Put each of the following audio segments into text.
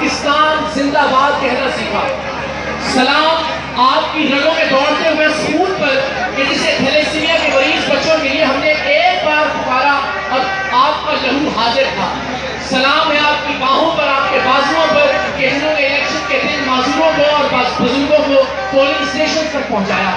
پاکستان زندہ باد کہنا سیکھا۔ سلام آپ کی رگوں میں دوڑتے ہوئے خون پر کہ جسے تھیلیسیمیا کے مریض بچوں کے لیے ہم نے ایک بار پکارا اور آپ کا لہو حاضر تھا۔ سلام ہے آپ کی باہوں پر، آپ کے بازوؤں پر کہ جنہوں نے الیکشن کے دن معذوروں کو اور بزرگوں کو پولنگ اسٹیشن تک پہنچایا۔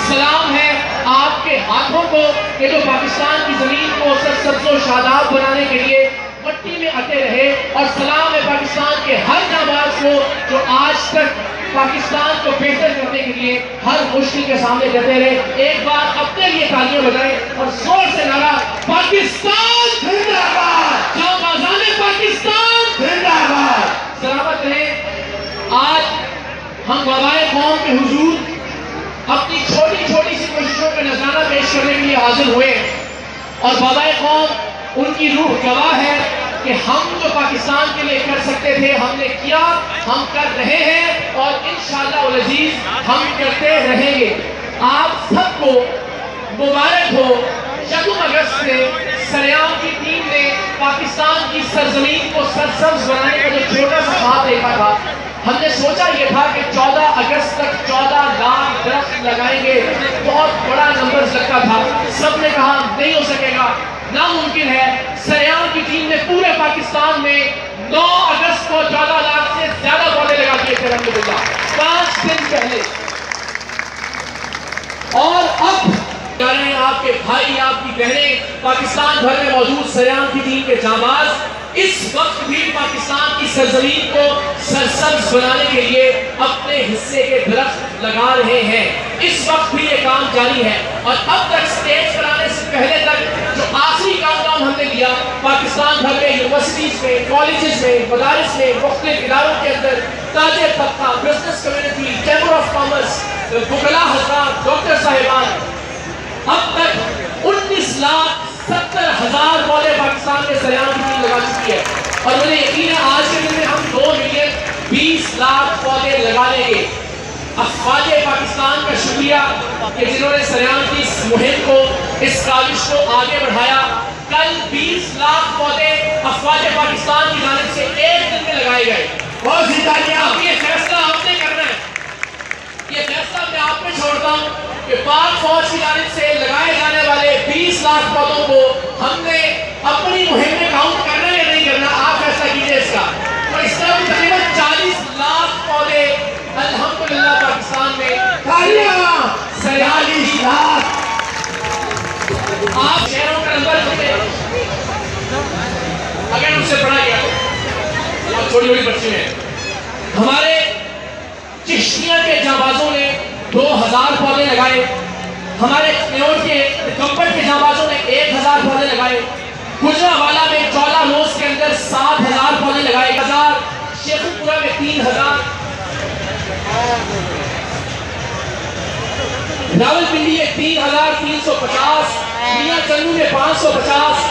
سلام ہے آپ کے ہاتھوں کو کہ جو پاکستان کی زمین کو سرسبز و شاداب بنانے کے لیے مٹی میں اٹے رہے، اور سلام ہے پاکستان کے ہر جانباز کو جو آج تک پاکستان کو بہتر کرنے کے لیے ہر مشکل کے سامنے ڈٹے رہے۔ ایک بار اپنے لیے تالیاں بجائیں اور زور سے نعرہ پاکستان زندہ باد، جانبازان پاکستان زندہ باد۔ سلامت رہیں۔ آج ہم بابائے قوم کے حضور اپنی چھوٹی چھوٹی سی کوششوں کا نذرانہ پیش کرنے کے لیے حاضر ہوئے، اور بابائے قوم ان کی روح گواہ ہے کہ ہم جو پاکستان کے لیے کر سکتے تھے ہم نے کیا، ہم کر رہے ہیں، اور انشاءاللہ العزیز ہم کرتے رہیں گے۔ آپ سب کو مبارک ہو۔ 1 اگست سے سریام کی ٹیم نے پاکستان کی سرزمین کو سرسبز بنانے کا جو چھوٹا سا خواب دیکھا تھا، ہم نے سوچا یہ تھا کہ 14 اگست تک 14 لاکھ درخت لگائیں گے، بہت بڑا نمبر لگتا تھا۔ سب نے کہا نہیں ہو سکے گا، ناممکن ہے۔ سریام کی ٹیم نے پورے پاکستان میں 9 اگست کو 14 لاکھ سے زیادہ پودے لگا دیے تھے الحمدللہ 5 دن پہلے۔ اور اب آپ کے بھائی، آپ کی بہنیں، پاکستان بھر میں موجود سریام کی ٹیم کے جانباز اس وقت بھی پاکستان کی سرزمین کو سرسبز بنانے کے لیے اپنے حصے کے درخت لگا رہے ہیں۔ اس وقت بھی یہ کام جاری ہے، اور اب تک سٹیج پر آنے سے پہلے تک جو آخری کام ہم نے لیا، پاکستان بھر میں یونیورسٹیز میں، کالجز میں، مدارس میں، مختلف اداروں کے اندر تاجر طبقہ، business community, chamber of commerce, وکلاء حضرات، ڈاکٹر صاحبان، اب تک 19,70,000 پودے پاکستان کے سریام کی ٹیم لگا چکی ہے، اور مجھے یقین ہے آج کے دن میں ہم 2,20,00,000 پودے لگا لیں گے۔ افواج پاکستان کا شکریہ کہ جنہوں نے سریام کی اس مہم کو، اس کاوش کو آگے بڑھایا۔ کل 20 لاکھ پودے افواج پاکستان کی جانب سے ایک دن میں لگائے گئے۔ بہت سی تالیاں۔ اب یہ فیصلہ آپ نے کرنا ہے، یہ فیصلہ میں آپ پہ چھوڑتا ہوں کہ پاک فوج کی جانب سے لگائے جانے والے 20 لاکھ پودوں کو ہم نے اپنی مہم میں کاؤنٹ کرنا یا نہیں کرنا، آپ فیصلہ کیجئے اس کا۔ تو اس طرح تقریباً 40 لاکھ پودے الحمدللہ پاکستان میں۔ تالیاں۔ 40 لاکھ۔ آپ شہروں کا نمبر سنیں، اگر ان سے پڑھا گیا تو آپ چھوٹی چھوٹی بچی ہیں۔ ہمارے چشتیاں کے جانبازوں نے 2000 پودے لگائے، ہمارے نیوٹ کے کمپٹ کے جانبازوں نے 1000 پودے لگائے، گجرانوالہ میں 14 روز کے اندر 7000 پودے لگائے، شیخو پورہ میں 3000، راولپنڈی میں 3350، میاں چنو میں 550۔